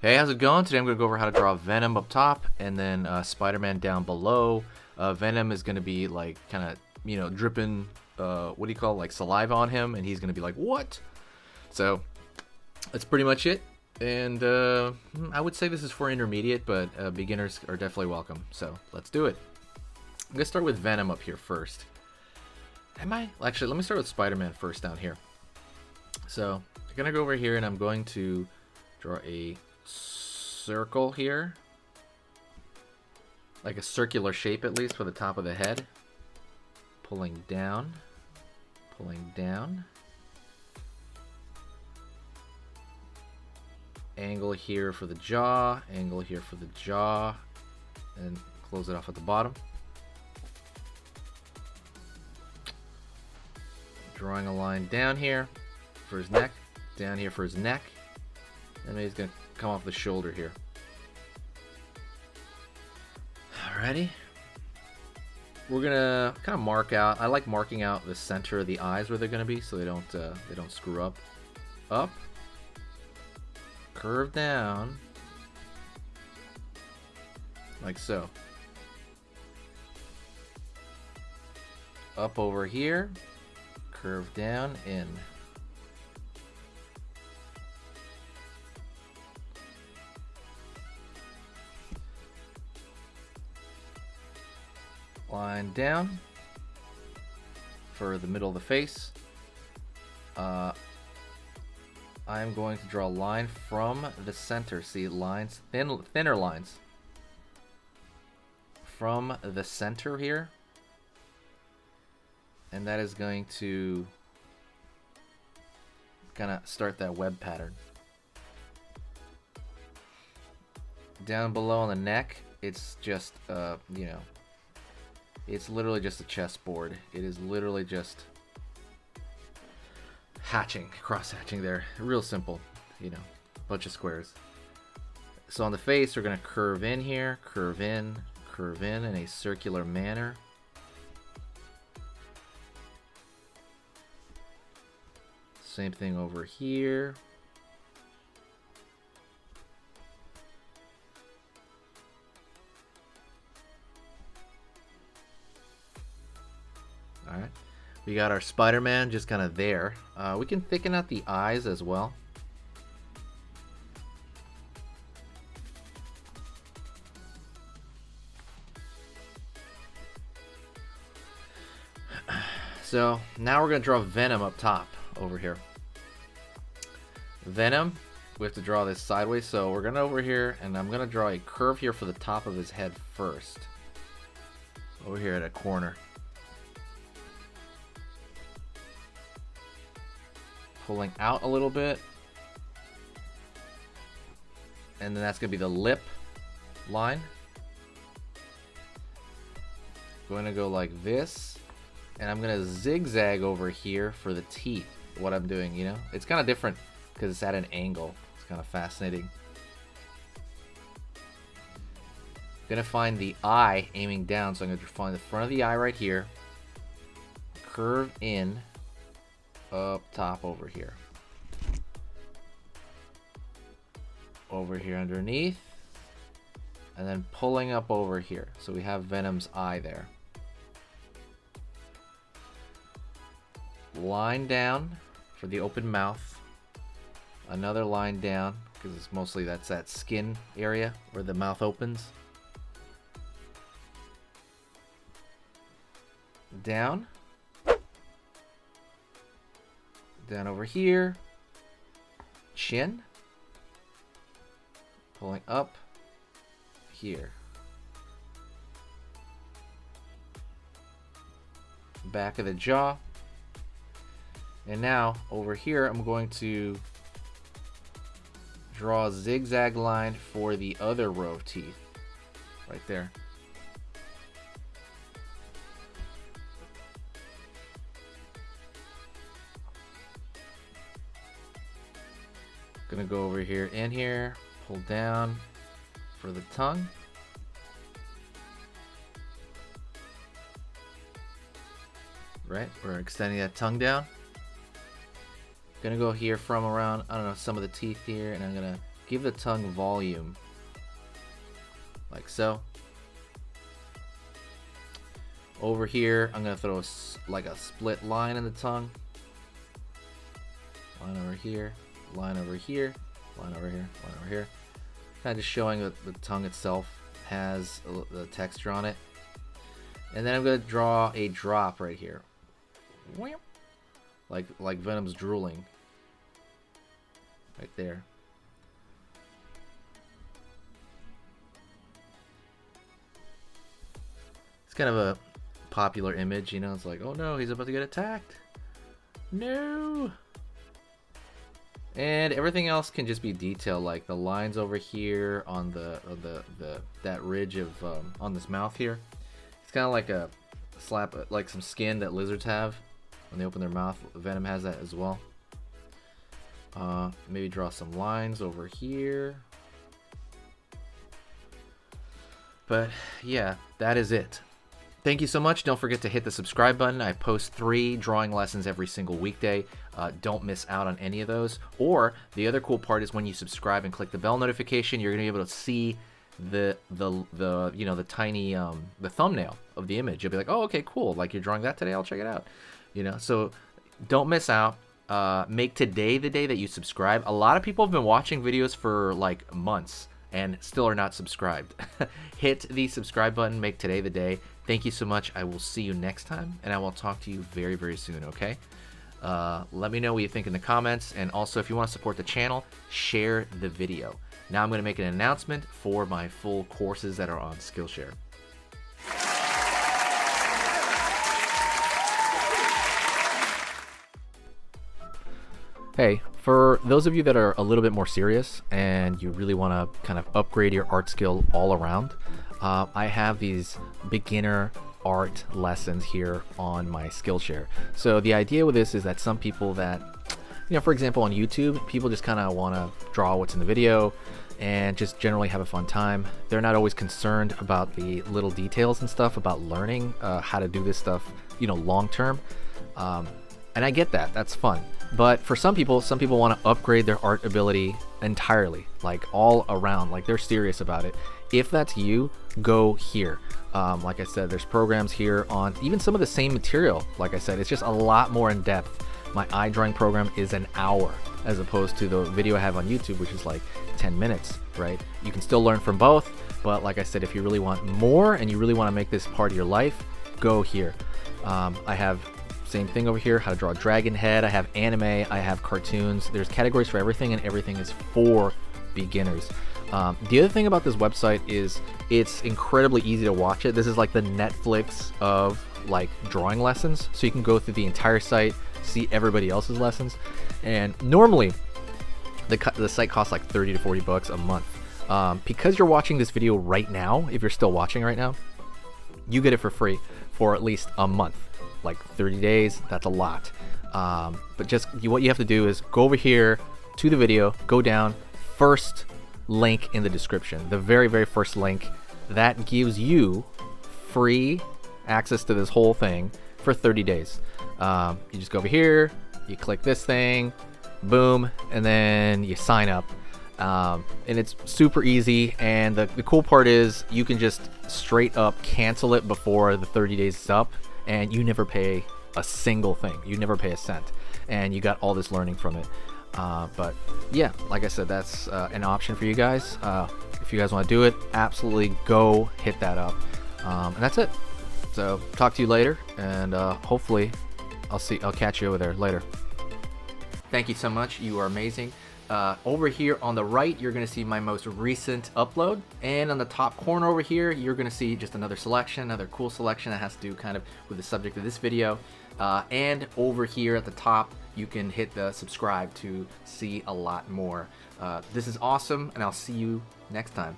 Hey, how's it going? Today I'm going to go over how to draw Venom up top and then Spider-Man down below. Venom is going to be like kind of, dripping, what do you call it, like saliva on him, and he's going to be like, what? So that's pretty much it. And I would say this is for intermediate, but beginners are definitely welcome. So let's do it. I'm going to start with Venom up here first. Actually, let me start with Spider-Man first down here. So I'm going to go over here and I'm going to draw a circle here, like a circular shape at least for the top of the head, pulling down, angle here for the jaw, angle here for the jaw, and close it off at the bottom. Drawing a line down here for his neck, down here for his neck, and then he's going to come off the shoulder here. Alrighty. We're gonna kind of mark out. I like marking out the center of the eyes where they're gonna be, so they don't screw up. Up, curve down, like so. Up over here, curve down, in. Line down for the middle of the face. I'm going to draw a line from the center. See, lines, thinner lines from the center here, and that is going to kind of start that web pattern. Down below on the neck, it's just it's literally just a chessboard. It is literally just hatching, cross-hatching there. Real simple, bunch of squares. So on the face, we're going to curve in here, curve in a circular manner. Same thing over here. Alright, we got our Spider-Man just kind of there. We can thicken out the eyes as well. So now we're going to draw Venom up top over here. Venom, we have to draw this sideways, so we're going to over here, and I'm going to draw a curve here for the top of his head first. Over here at a corner. Pulling out a little bit, and then that's going to be the lip line. Going to go like this, and I'm going to zigzag over here for the teeth. What I'm doing, it's kind of different because it's at an angle. It's kind of fascinating. Going to find the eye aiming down, so I'm going to find the front of the eye right here, curve in up top over here underneath, and then pulling up over here, so we have Venom's eye there. Line down for the open mouth, another line down because it's mostly that's that skin area where the mouth opens. Down over here, chin, pulling up here, back of the jaw, and now over here I'm going to draw a zigzag line for the other row of teeth right there. Gonna go over here and here, pull down for the tongue. Right, we're extending that tongue down. Gonna go here from around, I don't know, some of the teeth here, and I'm gonna give the tongue volume, like so. Over here, I'm gonna throw like a split line in the tongue. Line over here, line over here, line over here, line over here. Kind of just showing that the tongue itself has the texture on it. And then I'm gonna draw a drop right here, like Venom's drooling, right there. It's kind of a popular image, you know. It's like, oh no, he's about to get attacked. No. And everything else can just be detail, like the lines over here on that ridge of on this mouth here. It's kind of like a slap, like some skin that lizards have when they open their mouth. Venom has that as well. Maybe draw some lines over here. But yeah, that is it. Thank you so much. Don't forget to hit the subscribe button. I post 3 drawing lessons every single weekday. Don't miss out on any of those. Or the other cool part is when you subscribe and click the bell notification, you're gonna be able to see the you know, the tiny the thumbnail of the image. You'll be like, oh, okay, cool. Like, you're drawing that today. I'll check it out. You know, so don't miss out. Make today the day that you subscribe. A lot of people have been watching videos for like months and still are not subscribed. Hit the subscribe button. Make today the day. Thank you so much. I will see you next time, and I will talk to you very, very soon, okay? Let me know what you think in the comments, and also if you want to support the channel, share the video. Now I'm going to make an announcement for my full courses that are on Skillshare. Hey, for those of you that are a little bit more serious and you really want to kind of upgrade your art skill all around, I have these beginner art lessons here on my Skillshare. So the idea with this is that some people that, you know, for example on YouTube, people just kind of want to draw what's in the video and just generally have a fun time. They're not always concerned about the little details and stuff about learning how to do this stuff, you know, long term. And I get that, that's fun. But for some people want to upgrade their art ability entirely, like all around, like they're serious about it. If that's you, go here. Like I said, there's programs here on even some of the same material. Like I said, it's just a lot more in depth. My eye drawing program is an hour as opposed to the video I have on YouTube, which is like 10 minutes, right? You can still learn from both, but like I said, if you really want more and you really want to make this part of your life, go here. I have same thing over here, how to draw a dragon head. I have anime, I have cartoons. There's categories for everything, and everything is for beginners. The other thing about this website is it's incredibly easy to watch it. This is like the Netflix of like drawing lessons. So you can go through the entire site, see everybody else's lessons. And normally the site costs like 30 to 40 bucks a month. Because you're watching this video right now, if you're still watching right now, you get it for free for at least a month. Like 30 days, that's a lot. But just what you have to do is go over here to the video, go down, first link in the description, the very, very first link. That gives you free access to this whole thing for 30 days. You just go over here, you click this thing, boom, and then you sign up. And it's super easy, and the cool part is you can just straight up cancel it before the 30 days is up, and you never pay a single thing. You never pay a cent, and you got all this learning from it. But yeah, like I said, that's an option for you guys. If you guys want to do it, absolutely go hit that up. And that's it. So talk to you later, and hopefully I'll catch you over there later. Thank you so much. You are amazing. Over here on the right, you're going to see my most recent upload, and on the top corner over here, you're going to see just another selection, another cool selection that has to do kind of with the subject of this video. And over here at the top, you can hit the subscribe to see a lot more. This is awesome, and I'll see you next time.